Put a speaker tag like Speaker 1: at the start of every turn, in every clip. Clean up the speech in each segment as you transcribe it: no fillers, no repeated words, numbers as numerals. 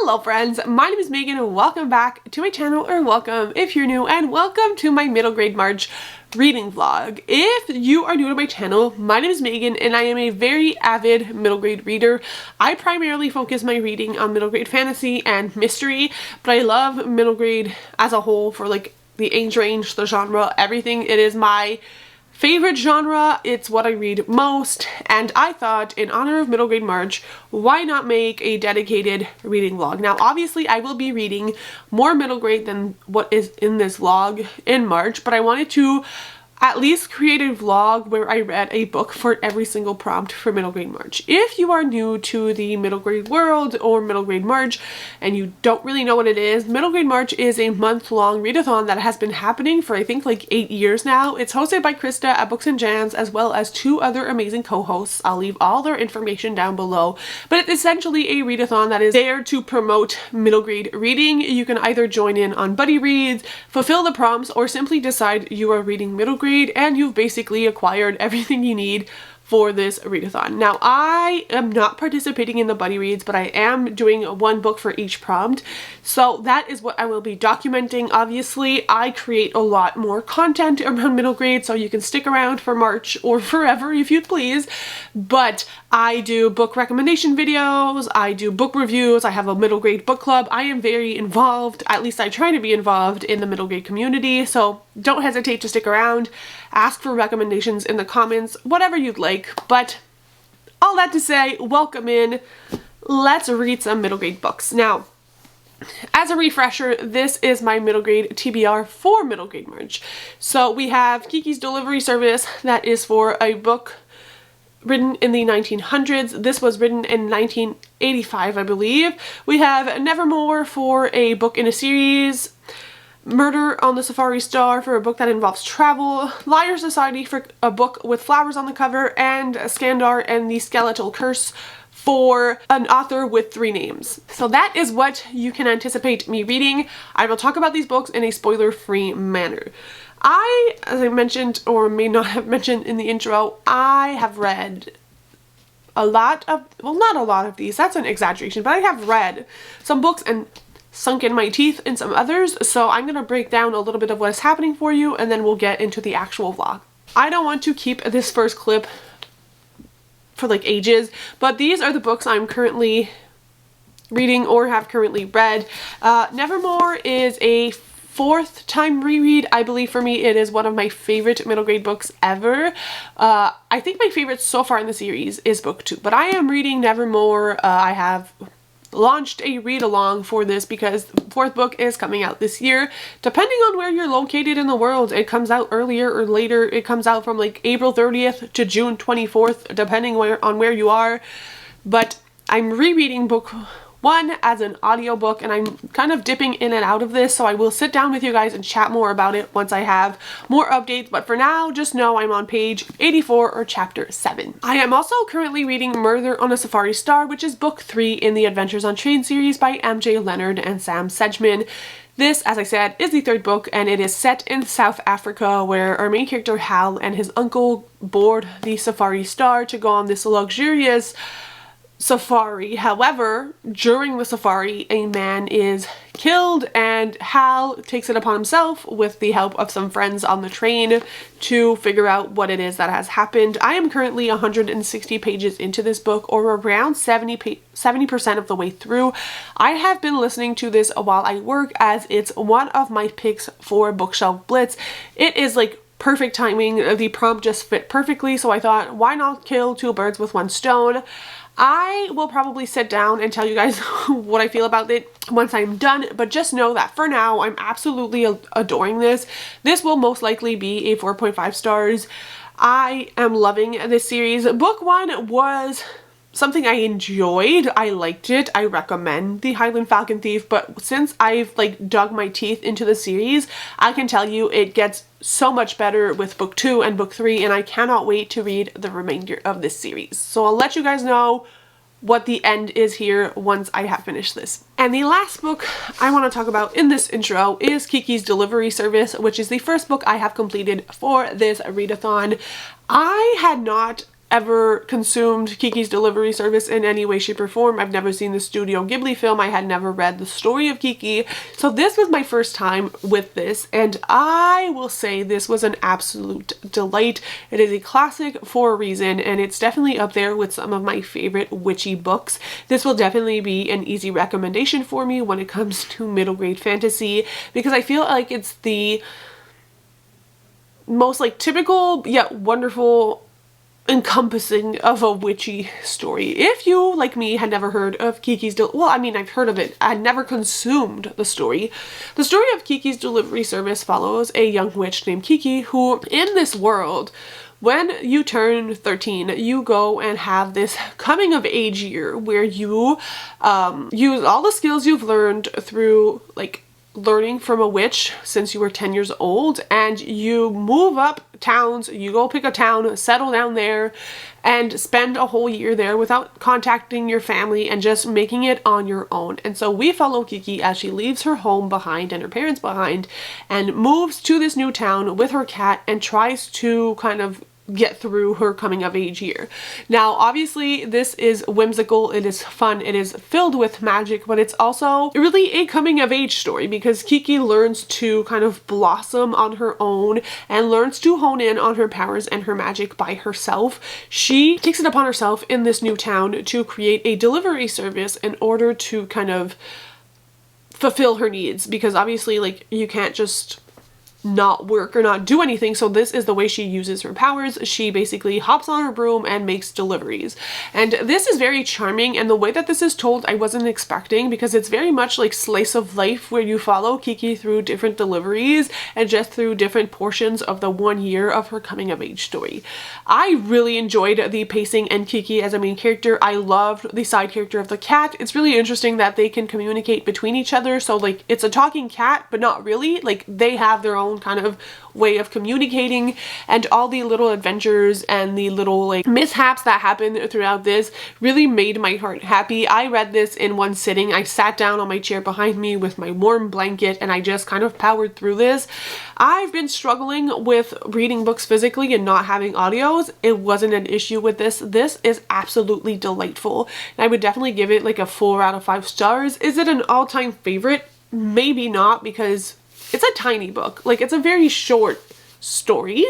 Speaker 1: Hello friends, my name is Megan and welcome back to my channel, or welcome if you're new, and welcome to my middle grade March reading vlog. If you are new to my channel, my name is Megan and I am a very avid middle grade reader. I primarily focus my reading on middle grade fantasy and mystery, but I love middle grade as a whole for like the age range, the genre, everything. It is my favorite genre, it's what I read most, and I thought in honor of middle grade March, why not make a dedicated reading vlog? Now obviously I will be reading more middle grade than what is in this vlog in March, but I wanted to at least create a vlog where I read a book for every single prompt for middle grade March. If you are new to the middle grade world or middle grade March and you don't really know what it is, middle grade March is a month-long readathon that has been happening for I think like 8 years now. It's hosted by Krista at Books and Jams as well as 2 other amazing co-hosts. I'll leave all their information down below, but it's essentially a readathon that is there to promote middle grade reading. You can either join in on buddy reads, fulfill the prompts, or simply decide you are reading middle grade and you've basically acquired everything you need for this readathon. Now I am not participating in the buddy reads, but I am doing one book for each prompt, so that is what I will be documenting. Obviously I create a lot more content around middle grade, so you can stick around for March or forever if you'd please, but I do book recommendation videos, I do book reviews, I have a middle grade book club. I am very involved, at least I try to be involved in the middle grade community, so don't hesitate to stick around, ask for recommendations in the comments, whatever you'd like. But all that to say, welcome in, let's read some middle grade books. Now, as a refresher, this is my middle grade TBR for middle grade March. So we have Kiki's Delivery Service, that is for a book written in the 1900s. This was written in 1985, I believe. We have Nevermore for a book in a series, Murder on the Safari Star for a book that involves travel, Liar Society for a book with flowers on the cover, and Skandar and the Skeletal Curse for an author with 3 names. So that is what you can anticipate me reading. I will talk about these books in a spoiler-free manner. As I mentioned, or may not have mentioned in the intro, I have read a lot of, well, not a lot of these, that's an exaggeration, but I have read some books and sunk in my teeth in some others, so I'm gonna break down a little bit of what is happening for you and then we'll get into the actual vlog. I don't want to keep this first clip for like ages, but these are the books I'm currently reading or have currently read. Nevermore is a 4th time reread. I believe for me it is one of my favorite middle grade books ever. I think my favorite so far in the series is book 2, but I am reading Nevermore. I have launched a read-along for this because the 4th book is coming out this year. Depending on where you're located in the world, it comes out earlier or later. It comes out from like April 30th to June 24th, depending on where you are. But I'm rereading book 1 as an audiobook, and I'm kind of dipping in and out of this, so I will sit down with you guys and chat more about it once I have more updates, but for now, just know I'm on page 84 or chapter 7. I am also currently reading Murder on a Safari Star, which is book 3 in the Adventures on Train series by MJ Leonard and Sam Sedgman. This, as I said, is the 3rd book, and it is set in South Africa, where our main character Hal and his uncle board the Safari Star to go on this luxurious safari. However, during the safari, a man is killed and Hal takes it upon himself with the help of some friends on the train to figure out what it is that has happened. I am currently 160 pages into this book, or around 70% of the way through. I have been listening to this while I work, as it's one of my picks for Bookshelf Blitz. It is like perfect timing. The prompt just fit perfectly, so I thought, why not kill 2 birds with 1 stone? I will probably sit down and tell you guys what I feel about it once I'm done, but just know that for now, I'm absolutely adoring this. This will most likely be a 4.5 stars. I am loving this series. Book 1 was something I enjoyed. I liked it. I recommend The Highland Falcon Thief, but since I've like dug my teeth into the series, I can tell you it gets so much better with book 2 and book 3, and I cannot wait to read the remainder of this series. So I'll let you guys know what the end is here once I have finished this. And the last book I want to talk about in this intro is Kiki's Delivery Service, which is the first book I have completed for this readathon. I had not ever consumed Kiki's Delivery Service in any way, shape, or form. I've never seen the Studio Ghibli film. I had never read the story of Kiki. So this was my first time with this, and I will say this was an absolute delight. It is a classic for a reason, and it's definitely up there with some of my favorite witchy books. This will definitely be an easy recommendation for me when it comes to middle grade fantasy, because I feel like it's the most like typical yet wonderful encompassing of a witchy story. If you, like me, had never heard of well, I mean, I've heard of it. I had never consumed the story. The story of Kiki's Delivery Service follows a young witch named Kiki who, in this world, when you turn 13, you go and have this coming of age year where you use all the skills you've learned through, like, learning from a witch since you were 10 years old, and you move up towns. You go pick a town, settle down there, and spend a whole year there without contacting your family and just making it on your own. And so we follow Kiki as she leaves her home behind and her parents behind and moves to this new town with her cat and tries to kind of get through her coming of age year. Now, obviously, this is whimsical, it is fun, it is filled with magic, but it's also really a coming of age story because Kiki learns to kind of blossom on her own and learns to hone in on her powers and her magic by herself. She takes it upon herself in this new town to create a delivery service in order to kind of fulfill her needs, because obviously, like, you can't just not work or not do anything. So this is the way she uses her powers. She basically hops on her broom and makes deliveries. And this is very charming, and the way that this is told I wasn't expecting, because it's very much like slice of life where you follow Kiki through different deliveries and just through different portions of the 1 year of her coming of age story. I really enjoyed the pacing and Kiki as a main character. I loved the side character of the cat. It's really interesting that they can communicate between each other. So like, it's a talking cat, but not really. Like, they have their own kind of way of communicating, and all the little adventures and the little like mishaps that happen throughout this really made my heart happy. I read this in one sitting. I sat down on my chair behind me with my warm blanket and I just kind of powered through this. I've been struggling with reading books physically and not having audios. It wasn't an issue with this. This is absolutely delightful. And I would definitely give it like a 4 out of 5 stars. Is it an all-time favorite? Maybe not, because it's a tiny book. Like, it's a very short story,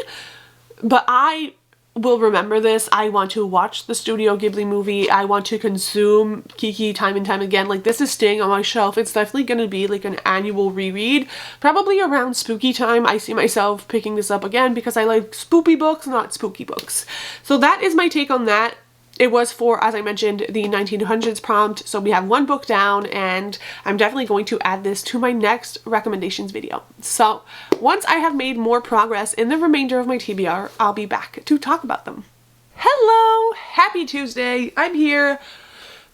Speaker 1: but I will remember this. I want to watch the Studio Ghibli movie. I want to consume Kiki time and time again. Like, this is staying on my shelf. It's definitely going to be like an annual reread. Probably around spooky time, I see myself picking this up again because I like spoopy books, not spooky books. So that is my take on that. It was for, as I mentioned, the 1900s prompt, so we have 1 book down, and I'm definitely going to add this to my next recommendations video. So once I have made more progress in the remainder of my TBR, I'll be back to talk about them. Hello! Happy Tuesday! I'm here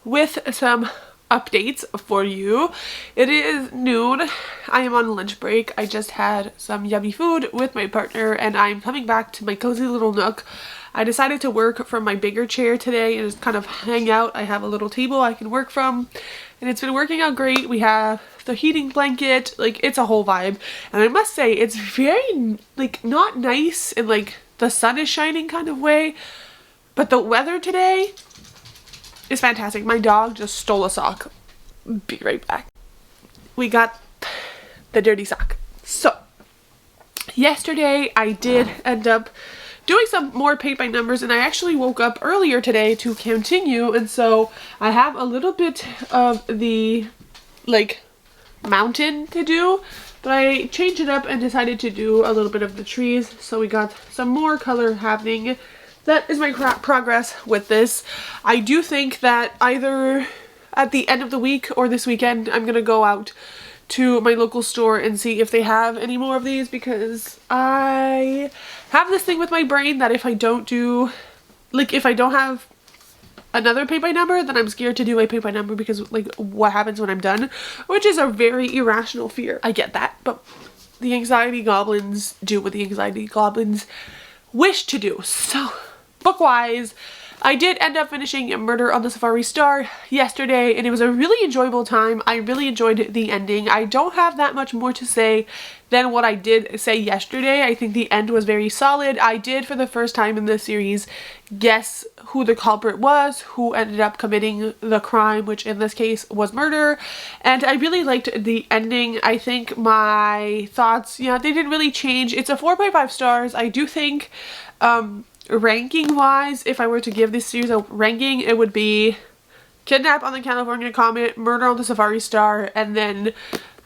Speaker 1: with some updates for you. It is noon. I am on lunch break. I just had some yummy food with my partner, and I'm coming back to my cozy little nook. I decided to work from my bigger chair today and just kind of hang out. I have a little table I can work from, and it's been working out great. We have the heating blanket, like, it's a whole vibe. And I must say, it's very, like, not nice in, like, the sun is shining kind of way, but the weather today is fantastic. My dog just stole a sock. Be right back. We got the dirty sock. So, yesterday I did end up doing some more paint by numbers, and I actually woke up earlier today to continue, and so I have a little bit of the like mountain to do, but I changed it up and decided to do a little bit of the trees, so we got some more color happening. That is my progress with this. I do think that either at the end of the week or this weekend I'm gonna go out to my local store and see if they have any more of these, because I have this thing with my brain that if I don't do, like, if I don't have another paint by number, then I'm scared to do a paint by number because, like, what happens when I'm done, which is a very irrational fear. I get that, but the anxiety goblins do what the anxiety goblins wish to do. So, book-wise, I did end up finishing Murder on the Safari Star yesterday, and it was a really enjoyable time. I really enjoyed the ending. I don't have that much more to say than what I did say yesterday. I think the end was very solid. I did, for the first time in this series, guess who the culprit was, who ended up committing the crime, which in this case was murder, and I really liked the ending. I think my thoughts, they didn't really change. It's a 4.5 stars. I do think ranking wise, if I were to give this series a ranking, it would be Kidnap on the California Comet, Murder on the Safari Star, and then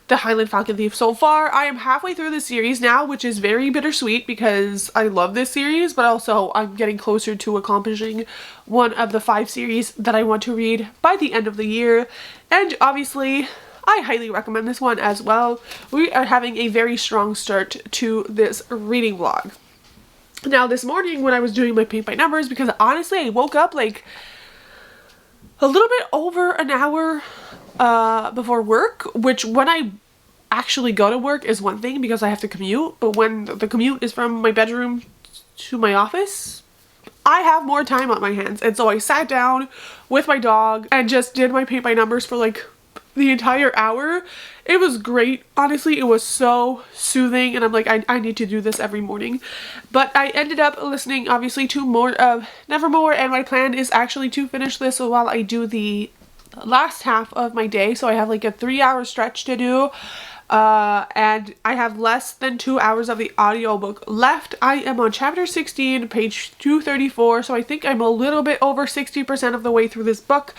Speaker 1: The Highland Falcon Thief. So far, I am halfway through the series now, which is very bittersweet because I love this series, but also I'm getting closer to accomplishing one of the 5 series that I want to read by the end of the year. And obviously, I highly recommend this one as well. We are having a very strong start to this reading vlog. Now, this morning when I was doing my paint by numbers, because honestly I woke up like a little bit over an hour before work, which when I actually go to work is one thing because I have to commute, but when the commute is from my bedroom to my office, I have more time on my hands. And so I sat down with my dog and just did my paint by numbers for like the entire hour. It was great. Honestly, it was so soothing, and I'm like, I need to do this every morning. But I ended up listening, obviously, to more of Nevermore, and my plan is actually to finish this while I do the last half of my day. So I have like a 3-hour stretch to do, and I have less than 2 hours of the audiobook left. I am on chapter 16, page 234, so I think I'm a little bit over 60% of the way through this book.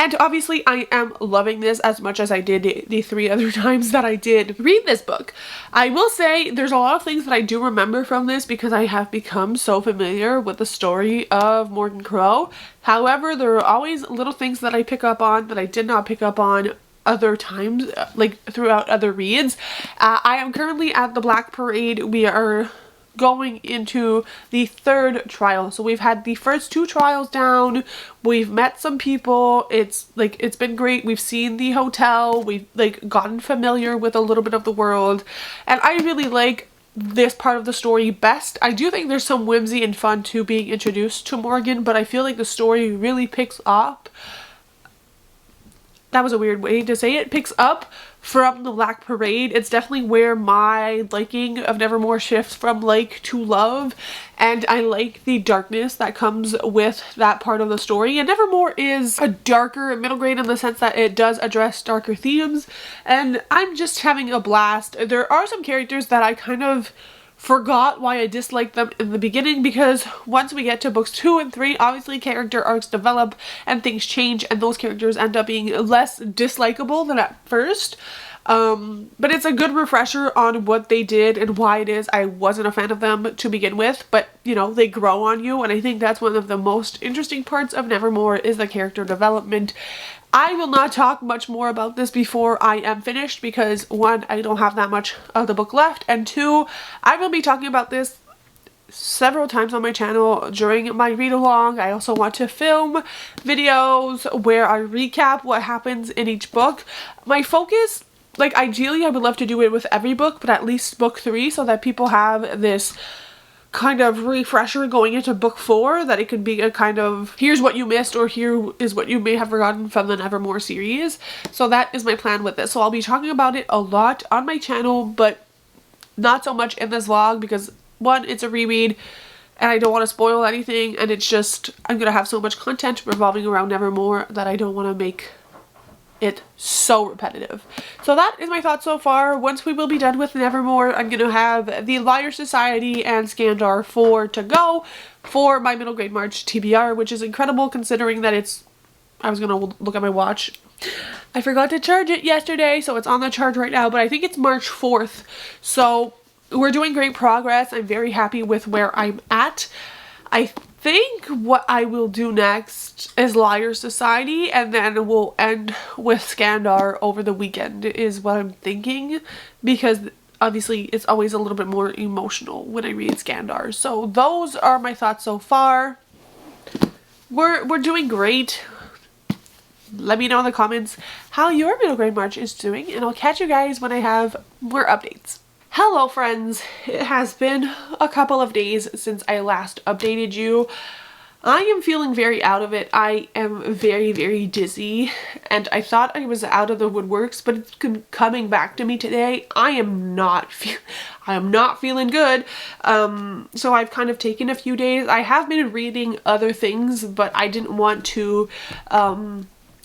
Speaker 1: And obviously I am loving this as much as I did the 3 other times that I did read this book. I will say there's a lot of things that I do remember from this because I have become so familiar with the story of Morgan Crow. However, there are always little things that I pick up on that I did not pick up on other times, like throughout other reads. I am currently at the Black Parade. We are going into the 3rd trial. So we've had the first 2 trials down. We've met some people. It's been great. We've seen the hotel. We've like gotten familiar with a little bit of the world. And I really like this part of the story best. I do think there's some whimsy and fun to being introduced to Morgan, but I feel like the story really picks up. That was a weird way to say it. Picks up from the Black Parade. It's definitely where my liking of Nevermore shifts from like to love, and I like the darkness that comes with that part of the story. And Nevermore is a darker middle grade in the sense that it does address darker themes, and I'm just having a blast. There are some characters that I kind of forgot why I disliked them in the beginning, because once we get to books 2 and 3, obviously character arcs develop and things change, and those characters end up being less dislikable than at first. But it's a good refresher on what they did and why it is I wasn't a fan of them to begin with, but they grow on you, and I think that's one of the most interesting parts of Nevermore is the character development. I will not talk much more about this before I am finished because 1, I don't have that much of the book left, and 2, I will be talking about this several times on my channel during my read along. I also want to film videos where I recap what happens in each book. My focus, like ideally I would love to do it with every book, but at least book 3, so that people have this kind of refresher going into book 4, that it could be a kind of here's what you missed, or here is what you may have forgotten from the Nevermore series. So that is my plan with this. So I'll be talking about it a lot on my channel, but not so much in this vlog because 1, it's a reread and I don't want to spoil anything, and it's just I'm gonna have so much content revolving around Nevermore that I don't want to make it so repetitive. So that is my thoughts so far. Once we will be done with Nevermore, I'm going to have the Liar Society and Scandar 4 to go for my middle grade March TBR, which is incredible considering that it's, I was going to look at my watch. I forgot to charge it yesterday, so it's on the charge right now, but I think it's March 4th. So we're doing great progress. I'm very happy with where I'm at. I think what I will do next is Liar Society, and then we'll end with Scandar over the weekend is what I'm thinking, because obviously it's always a little bit more emotional when I read Scandar. So those are my thoughts so far. We're doing great. Let me know in the comments how your middle grade March is doing, and I'll catch you guys when I have more updates. Hello friends, it has been a couple of days since I last updated you. I am feeling very out of it. I am very, very dizzy, and I thought I was out of the woodworks, but it's coming back to me today. I am not feeling good. So I've kind of taken a few days. I have been reading other things, but I didn't want to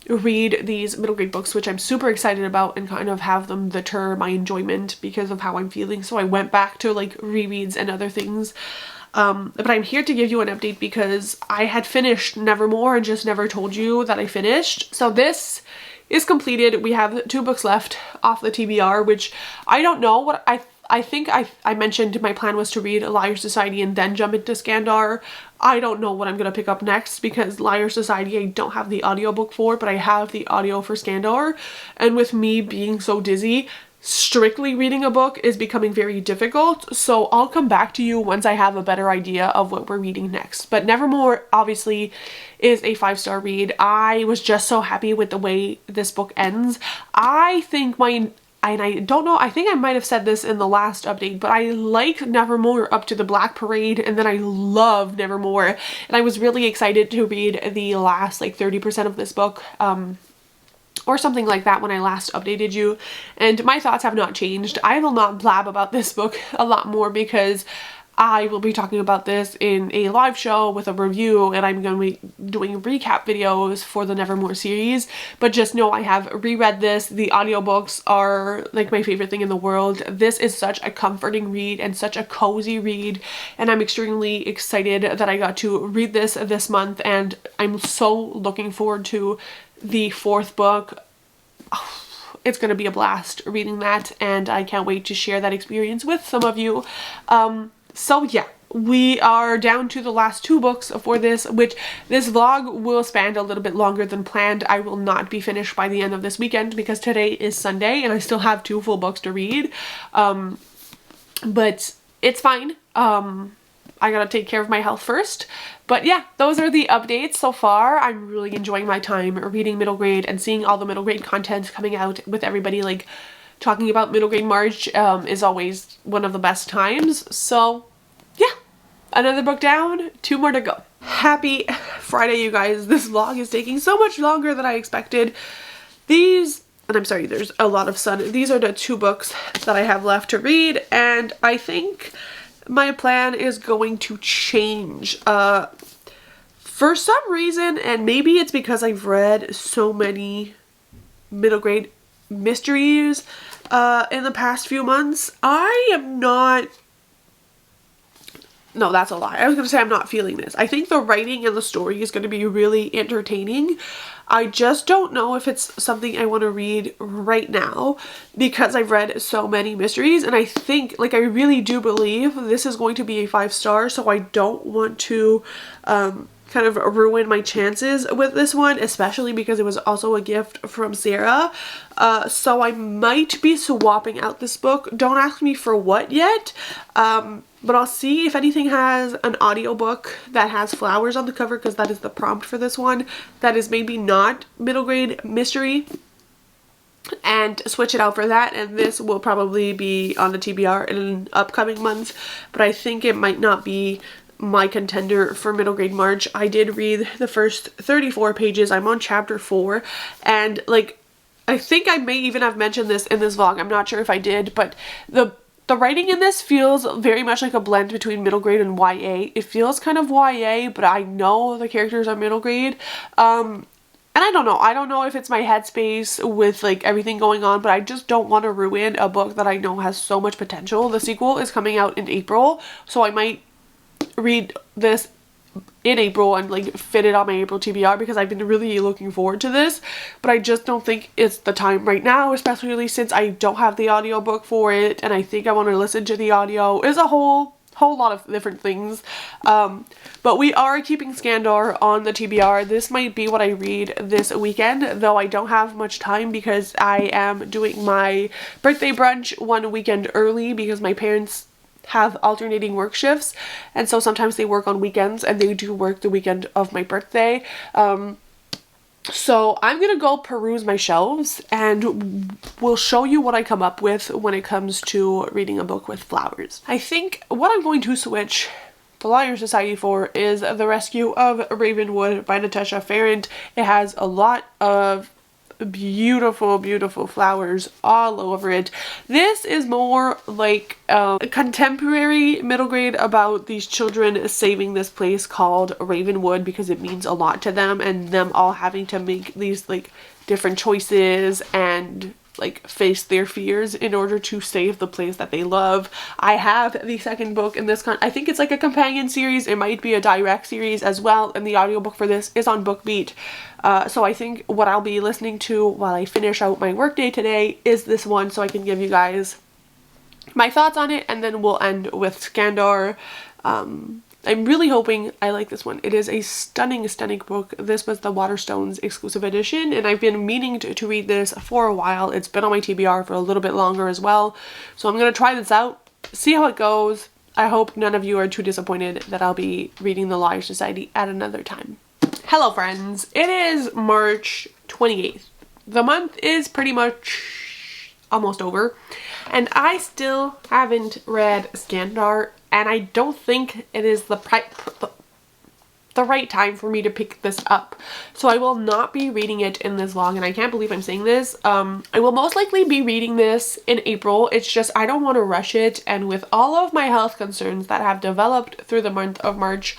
Speaker 1: read these middle grade books, which I'm super excited about, and kind of have them deter my enjoyment because of how I'm feeling. So I went back to like rereads and other things. But I'm here to give you an update because I had finished Nevermore and just never told you that I finished. So this is completed. We have 2 books left off the TBR, which I don't know what I think I mentioned my plan was to read Liar Society and then jump into Skandar. I don't know what I'm going to pick up next because Liar Society I don't have the audiobook for, but I have the audio for Skandar. And with me being so dizzy, strictly reading a book is becoming very difficult, so I'll come back to you once I have a better idea of what we're reading next. But Nevermore obviously is a 5-star read. I was just so happy with the way this book ends. I think I don't know, I think I might have said this in the last update, but I like Nevermore up to the Black Parade, and then I love Nevermore, and I was really excited to read the last like 30% of this book, or something like that when I last updated you, and my thoughts have not changed. I will not blab about this book a lot more because I will be talking about this in a live show with a review, and I'm going to be doing recap videos for the Nevermore series. But just know I have reread this. The audiobooks are like my favorite thing in the world. This is such a comforting read and such a cozy read, and I'm extremely excited that I got to read this month, and I'm so looking forward to the 4th book. Oh, it's going to be a blast reading that, and I can't wait to share that experience with some of you. So yeah, we are down to the last 2 books for this, which this vlog will span a little bit longer than planned. I will not be finished by the end of this weekend because today is Sunday and I still have 2 full books to read. But it's fine. I gotta take care of my health first. But yeah, those are the updates so far. I'm really enjoying my time reading middle grade and seeing all the middle grade content coming out with everybody. Like, talking about middle grade March is always one of the best times. So yeah, another book down, 2 more to go. Happy Friday, you guys. This vlog is taking so much longer than I expected. And I'm sorry, there's a lot of sun. These are the 2 books that I have left to read, and I think my plan is going to change. For some reason, and maybe it's because I've read so many middle grade mysteries in the past few months, I am not... No, that's a lie. I was going to say I'm not feeling this. I think the writing and the story is going to be really entertaining. I just don't know if it's something I want to read right now because I've read so many mysteries, and I think, like, I really do believe this is going to be a 5-star, so I don't want to kind of ruin my chances with this one, especially because it was also a gift from Sarah. So I might be swapping out this book. Don't ask me for what yet, but I'll see if anything has an audiobook that has flowers on the cover, because that is the prompt for this one. That is maybe not middle grade mystery, and switch it out for that, and this will probably be on the TBR in upcoming months, but I think it might not be my contender for middle grade March. I did read the first 34 pages. I'm on chapter 4, and like, I think I may even have mentioned this in this vlog. I'm not sure if I did, but the writing in this feels very much like a blend between middle grade and YA. It feels kind of YA, but I know the characters are middle grade. And I don't know. I don't know if it's my headspace with like everything going on, but I just don't want to ruin a book that I know has so much potential. The sequel is coming out in April, so I might read this in April and like fit it on my April TBR because I've been really looking forward to this, but I just don't think it's the time right now, especially since I don't have the audiobook for it, and I think I want to listen to the audio. Is a whole lot of different things. But we are keeping Skandar on the TBR. This might be what I read this weekend, though I don't have much time because I am doing my birthday brunch one weekend early because my parents have alternating work shifts, and so sometimes they work on weekends, and they do work the weekend of my birthday. So I'm gonna go peruse my shelves and we'll show you what I come up with when it comes to reading a book with flowers. I think what I'm going to switch the Liar Society for is The Rescue of Ravenwood by Natasha Farrant. It has a lot of beautiful, beautiful flowers all over it. This is more like a contemporary middle grade about these children saving this place called Ravenwood because it means a lot to them, and them all having to make these like different choices and like face their fears in order to save the place that they love. I have the second book in this I think it's like a companion series. It might be a direct series as well, and the audiobook for this is on BookBeat. So I think what I'll be listening to while I finish out my workday today is this one, so I can give you guys my thoughts on it, and then we'll end with Skandar. I'm really hoping I like this one. It is a stunning, stunning book. This was the Waterstones exclusive edition, and I've been meaning to read this for a while. It's been on my TBR for a little bit longer as well. So I'm going to try this out, see how it goes. I hope none of you are too disappointed that I'll be reading The Liar Society at another time. Hello friends, it is March 28th. The month is pretty much almost over, and I still haven't read Skandar. And I don't think it is the right time for me to pick this up. So I will not be reading it in this vlog, and I can't believe I'm saying this. I will most likely be reading this in April. It's just I don't want to rush it, and with all of my health concerns that have developed through the month of March,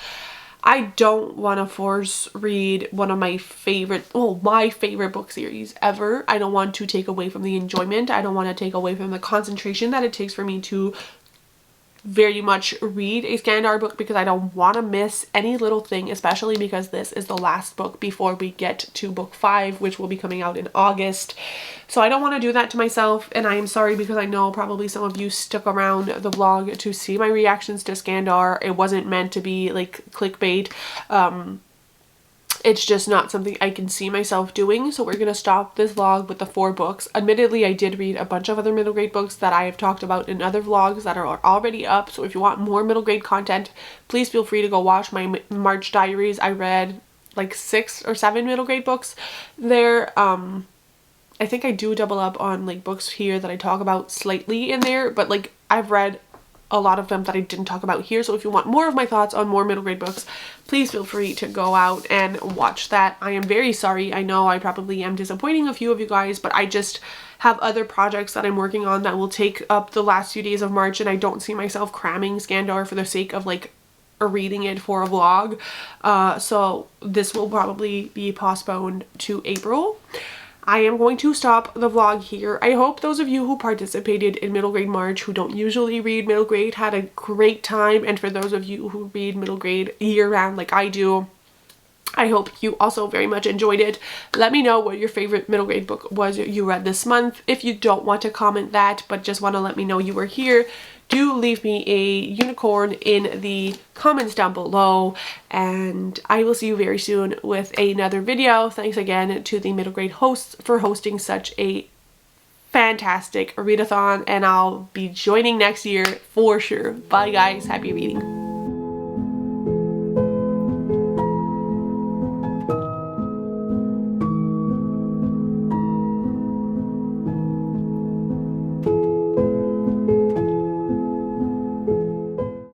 Speaker 1: I don't want to force read one of my favorite, well, my favorite book series ever. I don't want to take away from the enjoyment. I don't want to take away from the concentration that it takes for me to very much read a Skandar book, because I don't want to miss any little thing, especially because this is the last book before we get to book 5, which will be coming out in August. So I don't want to do that to myself, and I am sorry because I know probably some of you stuck around the vlog to see my reactions to Skandar. It wasn't meant to be like clickbait. It's just not something I can see myself doing, so we're gonna stop this vlog with the 4 books. Admittedly, I did read a bunch of other middle grade books that I have talked about in other vlogs that are already up, so if you want more middle grade content, please feel free to go watch my March diaries. I read like 6 or 7 middle grade books there. I think I do double up on like books here that I talk about slightly in there, but like I've read a lot of them that I didn't talk about here. So if you want more of my thoughts on more middle grade books, please feel free to go out and watch that. I am very sorry. I know I probably am disappointing a few of you guys, but I just have other projects that I'm working on that will take up the last few days of March, and I don't see myself cramming Skandar for the sake of like reading it for a vlog. So this will probably be postponed to April. I am going to stop the vlog here. I hope those of you who participated in middle grade March, who don't usually read middle grade, had a great time. And for those of you who read middle grade year round like I do, I hope you also very much enjoyed it. Let me know what your favorite middle grade book was you read this month. If you don't want to comment that, but just want to let me know you were here, do leave me a unicorn in the comments down below, and I will see you very soon with another video. Thanks again to the middle grade hosts for hosting such a fantastic read-a-thon, and I'll be joining next year for sure. Bye guys, happy reading.